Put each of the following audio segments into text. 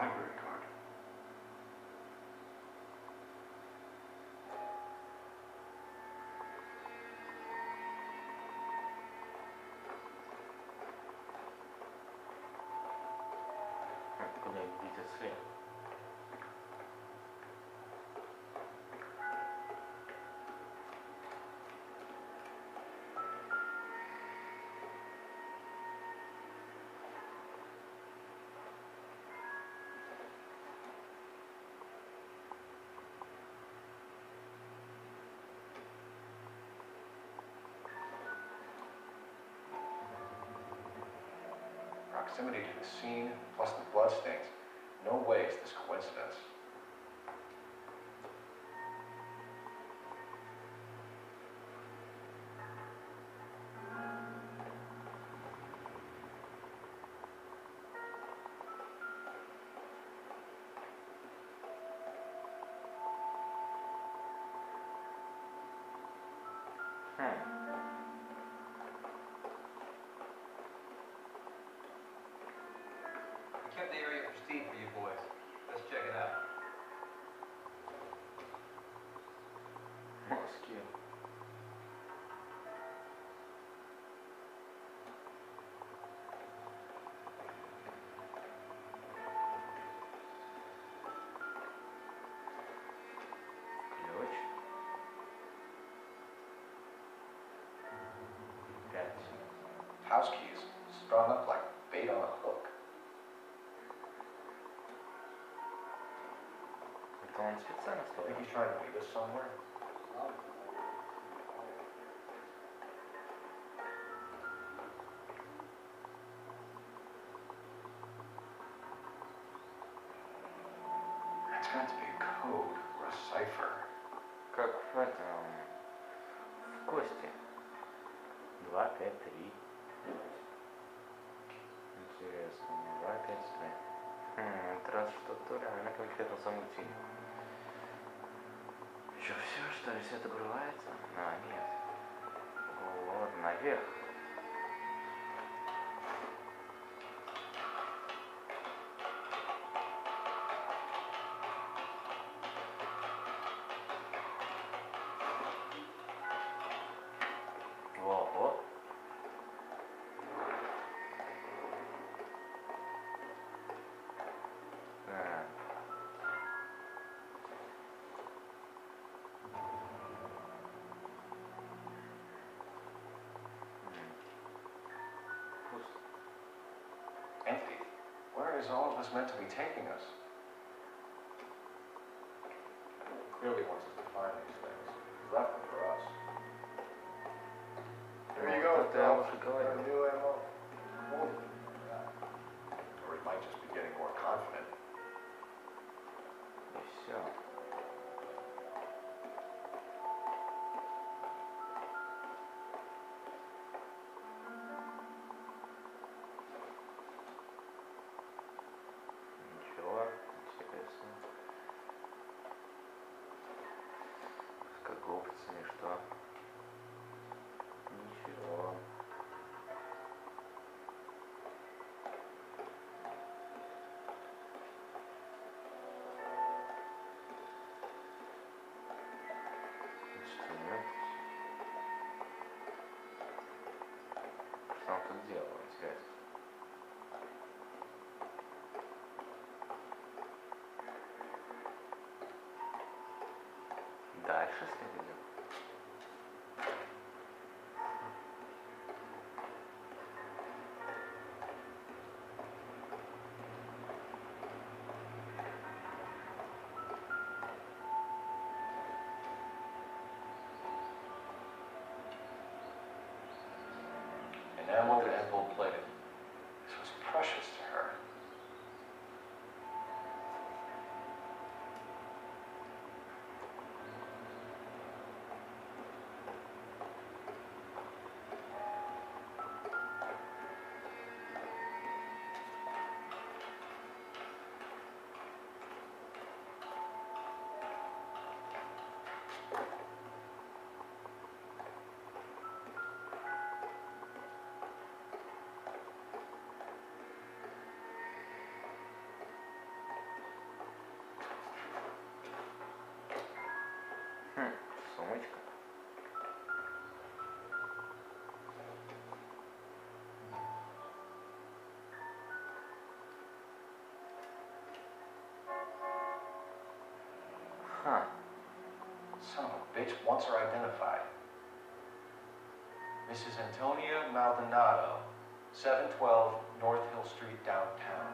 library card. Куда видите свет? Proximity to the scene, plus the bloodstains. No way is this coincidence. Kept the area pristine for you boys. Let's check it out. Мозги. Ключ. 5. House keys, strung up like bait on a hook. Это он специально Think стоит. he's trying to lead us somewhere? That's got to be a code or a cipher. Как в этом... В кости. 2, 5, 3. Интересно. 2, 5, 3. Это раз что-то реально конкретно замутили. Еще все, что ли, все это открывается? А, нет. Вот, наверх. Во-во. Так. Пусто. Empty. Where is all of this meant to be taking us? Clearly wants us to find these things. He's left them for us. There you go, That was the guy. new ammo. Or he might just be getting more confident. И все. Ничего, интересно. Как опциями что? Ничего. Инструмент. Что он тут делал, интересно? Дальше следуем. Enameled and gold-plated. This was precious to her. Huh. Son of a bitch wants her identified. Mrs. Antonia Maldonado, 712 North Hill Street, downtown.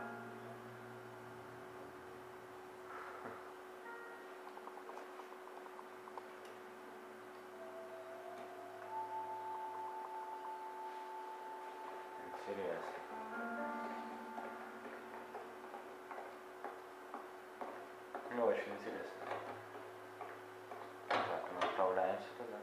Интересно. Ну, очень интересно. Так, мы отправляемся туда.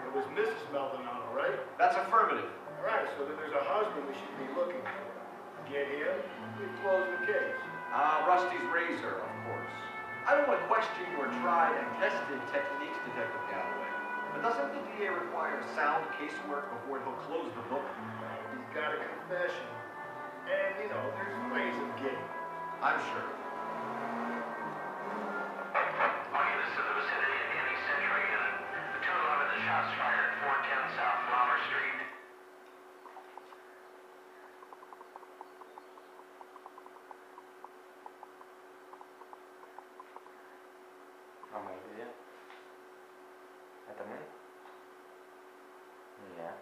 It was Mrs. Maldonado, right? That's affirmative. All right, so then there's a husband we should be looking for. Get him, we close the case. Rusty's razor, of course. I don't want to question your tried and tested techniques, Detective Galloway. But doesn't the DA require sound casework before he'll close the book? He's got a confession. And, you know, there's ways of getting it. I'm sure. All units to the vicinity of any Central unit. The 211 is shots fired at 410 South Flower Street. А мы где? Это мы? Нет.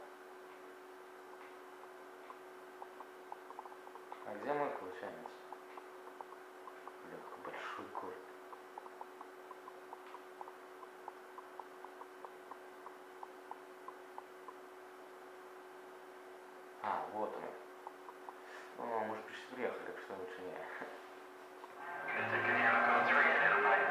А где мы, получается? Бля, какой большой город. А, вот мы. Ну, может быть, сейчас приехали, так что лучше не. Units at Canonical 3 identified.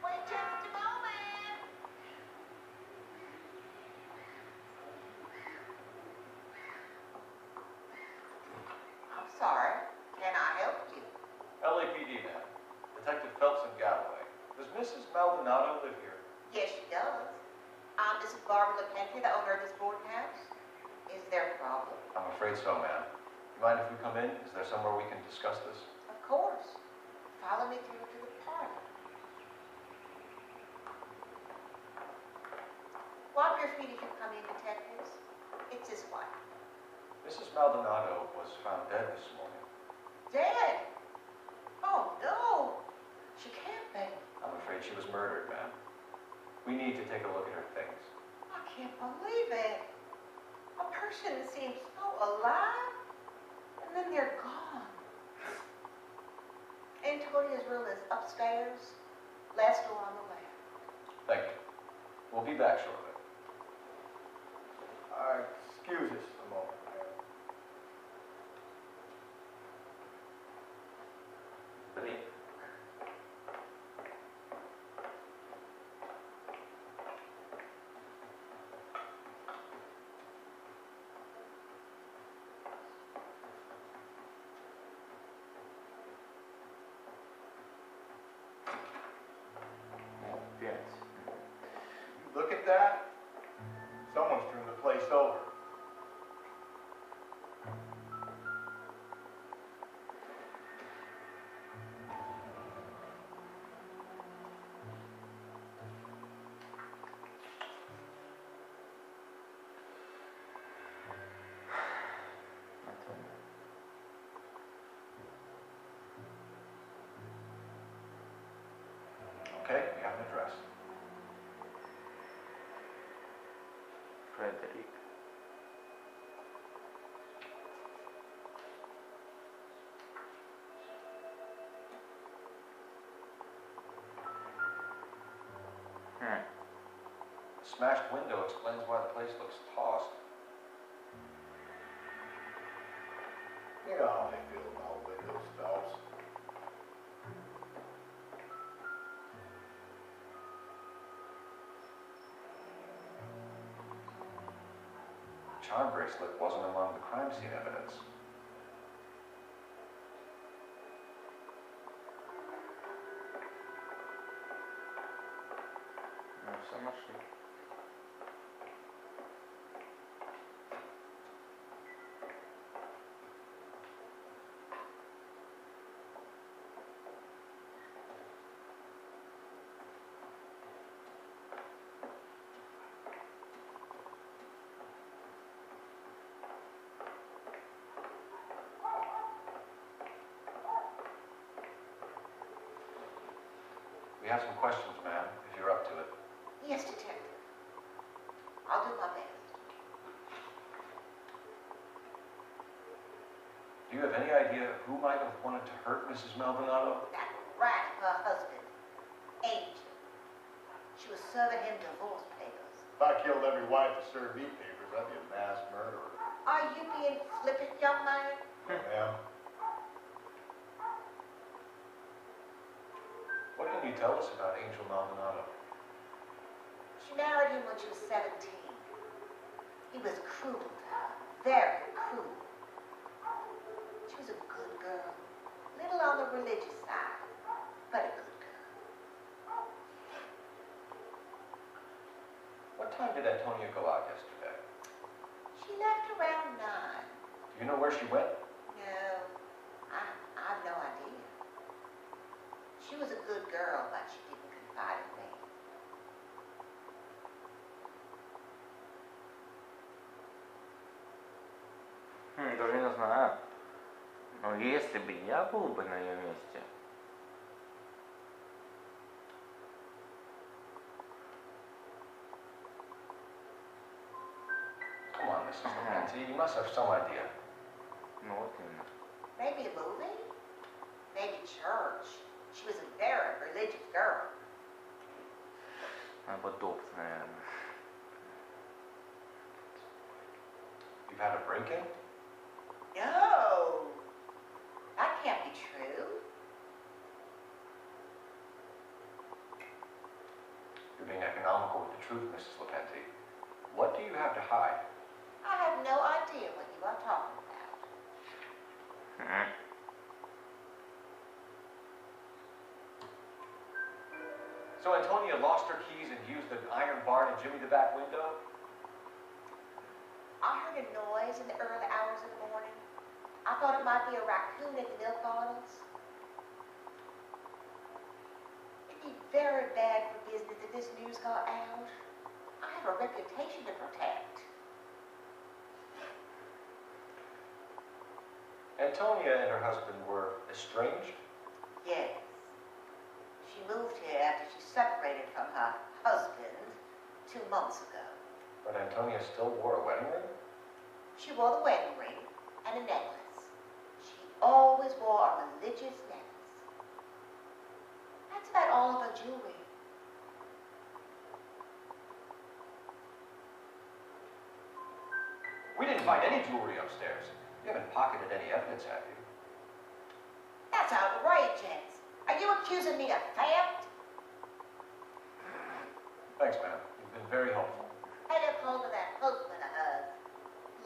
Wait just a moment. I'm sorry. Can I help you? LAPD, man. Detective Phelps and Galloway. Does Mrs. Maldonado live here? Yes, she does. I'm Mrs. Barbara LePenty, the owner of this boarding house. Is there a problem? I'm afraid so, ma'am. You mind if we come in? Is there somewhere we can discuss this? Of course. Follow me through to the parlor. Wipe your feet as you come in, detectives. It's this way. Mrs. Maldonado was found dead this morning. Dead? Oh, no. She can't be. I'm afraid she was murdered, ma'am. We need to take a look at her things. I can't believe it. A person that seems so alive, and then they're gone. Antonia's room is upstairs, last door on the left. Thank you. We'll be back shortly. Excuse us a moment. Блин. Опять. Look at that. Someone's turned the place over. Антония. Okay, we have an address. Фредерик. The smashed window explains why the place looks tossed. You know how they feel about window stops. Charm bracelet wasn't among the crime scene evidence. Ну, все нашли. We have some questions, ma'am, if you're up to it. Yes, Detective. I'll do my best. Do you have any idea who might have wanted to hurt Mrs. Maldonado? That rat, her husband, Angel. She was serving him divorce papers. If I killed every wife that served me papers, I'd be a mass murderer. Are you being flippant, young man? Ma'am, What can you tell us about Angel Maldonado? She married him when she was 17. He was cruel to her, very cruel. She was a good girl, little on the religious side, but a good girl. What time did Antonia go out yesterday? She left around 9. Do you know where she went? No, I've no idea. She was a good girl, but she didn't confide in me. Даже не знаю. Но если бы я был бы на ее месте, Come on, Mrs. Lamenti, you must have some idea. ну вот именно. Maybe a movie? Maybe church. She was a very religious girl. Або допс, наверное. You've had a break-in? No, that can't be true. You're being economical with the truth, Mrs. Lamenti. What do you have to hide? I have no idea what you are talking about. So Antonia lost her keys and used the iron bar to jimmy the back window? I heard a noise in the early hours of the morning. I thought it might be a raccoon in the milk bottles. It'd be very bad for business if this news got out. I have a reputation to protect. Antonia and her husband were estranged? Yes. She moved here after she separated from her husband 2 months ago. But Antonia still wore a wedding ring? She wore the wedding ring and a necklace. She always wore a religious necklace. That's about all of her jewelry. We didn't find any jewelry upstairs. You haven't pocketed any evidence, have you? That's outrageous. Are you accusing me of theft? Thanks, ma'am. You've been very helpful. Head up hold of that husband of hers.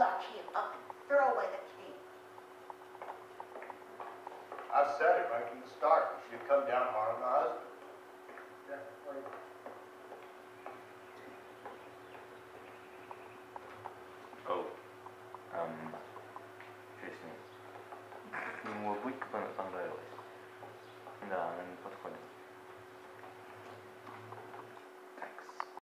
Lock him up and throw away the key. I've said it right from the start. You should come down hard on the husband.